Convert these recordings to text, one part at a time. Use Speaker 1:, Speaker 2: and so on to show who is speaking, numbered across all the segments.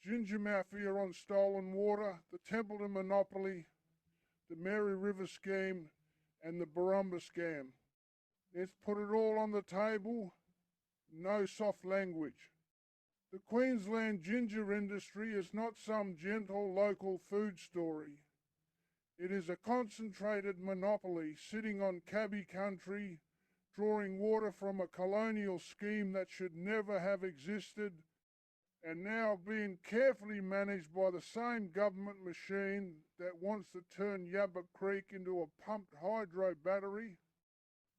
Speaker 1: Ginger Mafia on stolen water, the Templeton monopoly, the Mary River scheme, and the Borumba scam. Let's put it all on the table, no soft language. The Queensland ginger industry is not some gentle local food story. It is a concentrated monopoly sitting on Kabi Country, drawing water from a colonial scheme that should never have existed, and now being carefully managed by the same government machine that wants to turn Yabba Creek into a pumped hydro battery.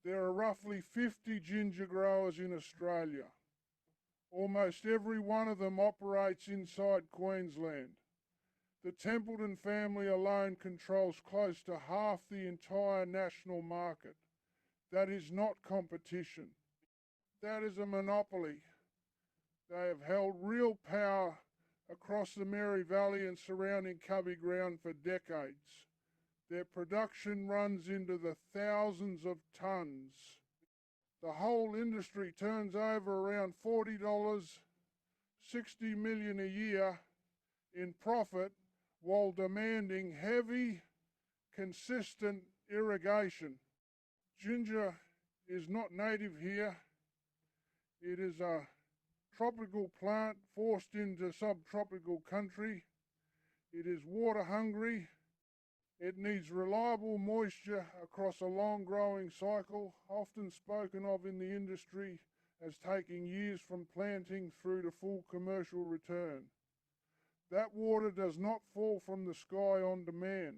Speaker 1: There are roughly 50 ginger growers in Australia. Almost every one of them operates inside Queensland. The Templeton family alone controls close to half the entire national market. That is not competition. That is a monopoly. They have held real power across the Mary Valley and surrounding Kabi ground for decades. Their production runs into the thousands of tonnes. The whole industry turns over around $40, $60 million a year in profit while demanding heavy, consistent irrigation. Ginger is not native here. It is a tropical plant forced into subtropical country. It is water hungry. It needs reliable moisture across a long growing cycle, often spoken of in the industry as taking years from planting through to full commercial return. That water does not fall from the sky on demand.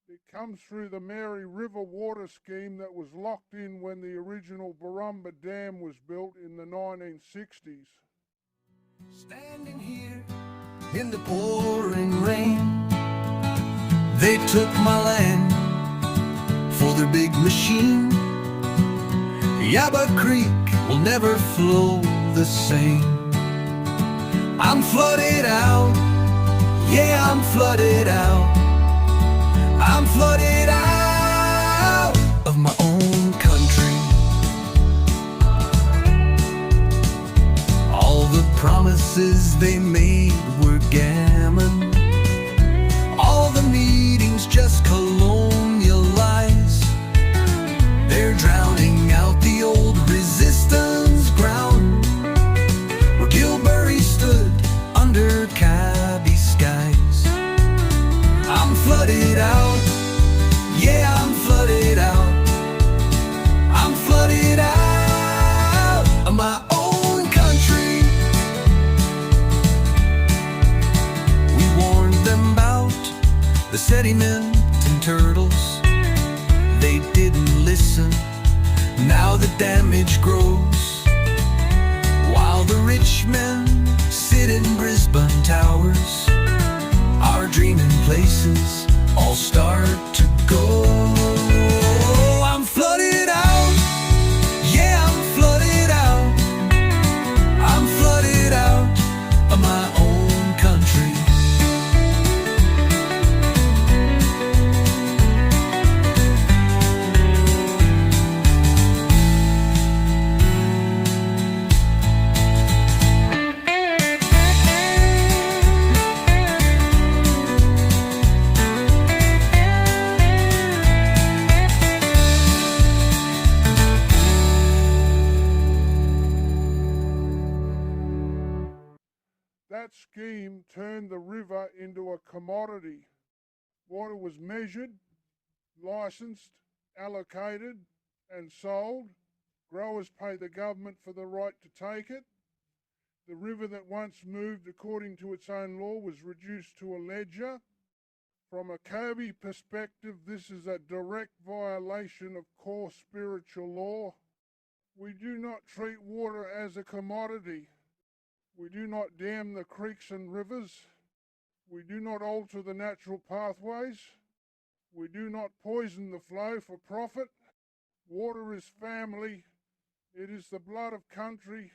Speaker 1: It comes through the Mary River water scheme that was locked in when the original Borumba Dam was built in the 1960s.
Speaker 2: Standing here in the pouring rain, they took my land for their big machine. Yabba Creek will never flow the same. I'm flooded out, yeah, I'm flooded out. I'm flooded out of my own country. All the promises they made were gammon. All the meetings just colonial lies. They're drowning out the old resistance ground where gil'burri stood under Kabi skies. I'm flooded out, yeah, I'm flooded out. I'm flooded out of my own country. We warned them about the sediment and turtles. They didn't listen, now the damage grows. While the rich men sit in Brisbane towers, our dreaming places all start to go. I'm flooded out, yeah, I'm flooded out. I'm flooded out of my own country.
Speaker 1: That scheme turned the river into a commodity. Water was measured, licensed, allocated, and sold. Growers pay the government for the right to take it. The river that once moved according to its own law was reduced to a ledger. From a Kabi perspective, this is a direct violation of core spiritual law. We do not treat water as a commodity. We do not dam the creeks and rivers. We do not alter the natural pathways. We do not poison the flow for profit. Water is family. It is the blood of country.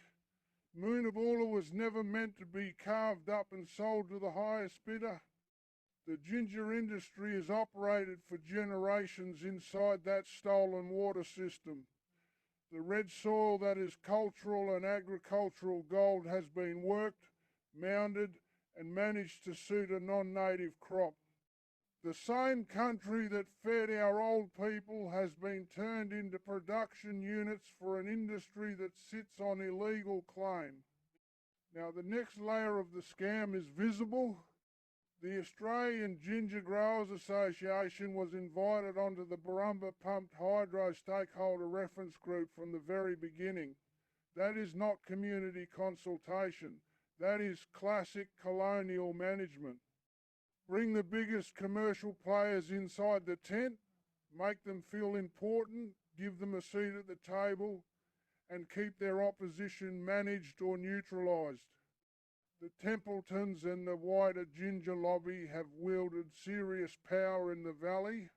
Speaker 1: Moonaboola was never meant to be carved up and sold to the highest bidder. The ginger industry has operated for generations inside that stolen water system. The red soil that is cultural and agricultural gold has been worked, mounded, and managed to suit a non-native crop. The same country that fed our old people has been turned into production units for an industry that sits on illegal claim. Now, the next layer of the scam is visible. The Australian Ginger Growers Association was invited onto the Borumba Pumped Hydro Stakeholder Reference Group from the very beginning. That is not community consultation. That is classic colonial management. Bring the biggest commercial players inside the tent, make them feel important, give them a seat at the table, and keep their opposition managed or neutralised. The Templetons and the wider ginger lobby have wielded serious power in the valley.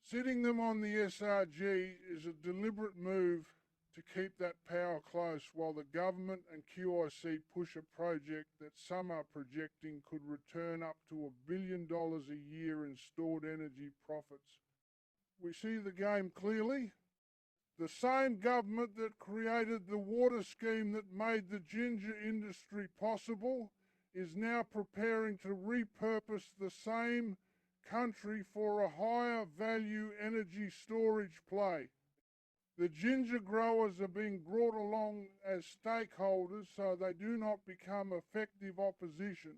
Speaker 1: Sitting them on the SRG is a deliberate move to keep that power close while the government and QIC push a project that some are projecting could return up to $1 billion a year in stored energy profits. We see the game clearly. The same government that created the water scheme that made the ginger industry possible is now preparing to repurpose the same country for a higher value energy storage play. The ginger growers are being brought along as stakeholders so they do not become effective opposition.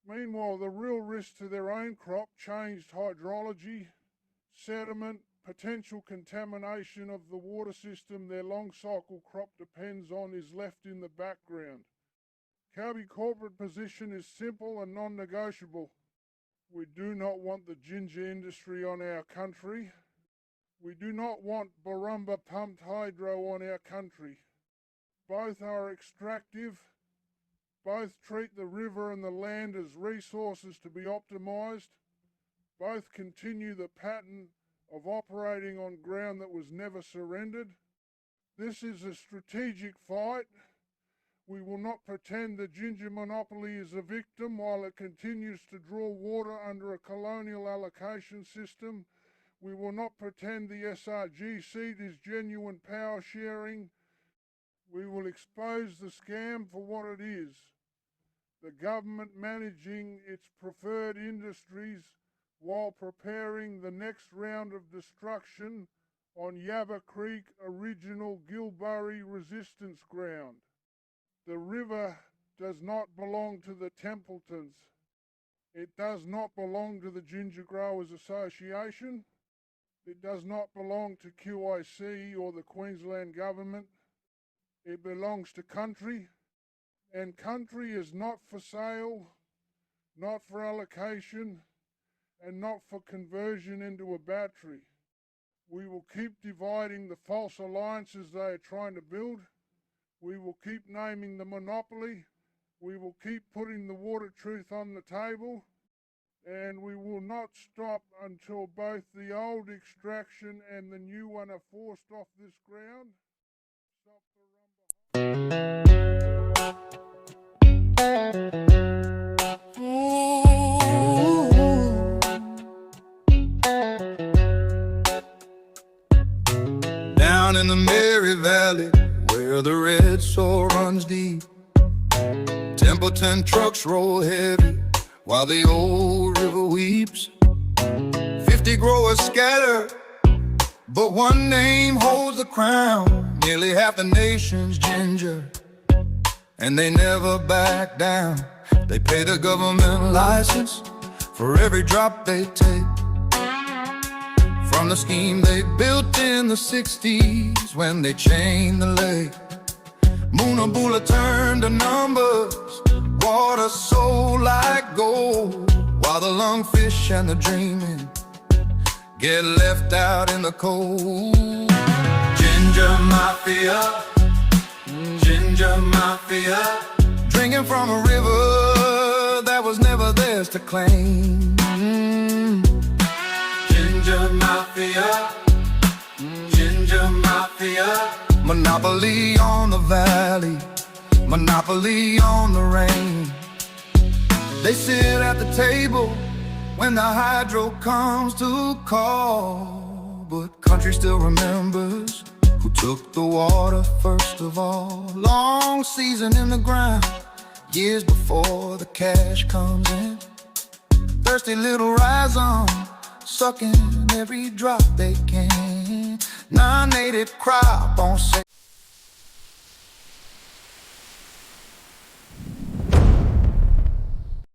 Speaker 1: Meanwhile, the real risk to their own crop, changed hydrology, sediment, potential contamination of the water system their long cycle crop depends on is left in the background. Kabi corporate position is simple and non-negotiable. We do not want the ginger industry on our country. We do not want Borumba pumped hydro on our country. Both are extractive. Both treat the river and the land as resources to be optimised. Both continue the pattern of operating on ground that was never surrendered. This is a strategic fight. We will not pretend the ginger monopoly is a victim while it continues to draw water under a colonial allocation system. We will not pretend the SRG seat is genuine power sharing. We will expose the scam for what it is. The government managing its preferred industries while preparing the next round of destruction on Yabba Creek original gil'burri resistance ground. The river does not belong to the Templetons. It does not belong to the Ginger Growers Association. It does not belong to QIC or the Queensland government. It belongs to country, and country is not for sale, not for allocation, and not for conversion into a battery. We will keep dividing the false alliances they are trying to build. We will keep naming the monopoly. We will keep putting the water truth on the table. And we will not stop until both the old extraction and the new one are forced off this ground. Stop
Speaker 2: the Down in the Mary Valley, where the red soil runs deep, Templeton trucks roll heavy while the old river weeps. 50 growers scatter, but one name holds the crown. Nearly half the nation's ginger, and they never back down. They pay the government license for every drop they take from the scheme they built in the 60s when they chained the lake. Moonabula turned to numbers, water sold like gold, while the lungfish and the dreaming get left out in the cold. Ginger Mafia, Ginger Mafia, drinking from a river that was never theirs to claim. Ginger Mafia, Ginger Mafia, monopoly on the valley, monopoly on the rain. They sit at the table when the hydro comes to call, but country still remembers who took the water first of all. Long season in the ground, years before the cash comes in. Thirsty little rhizome, sucking every drop they can. Non-native crop on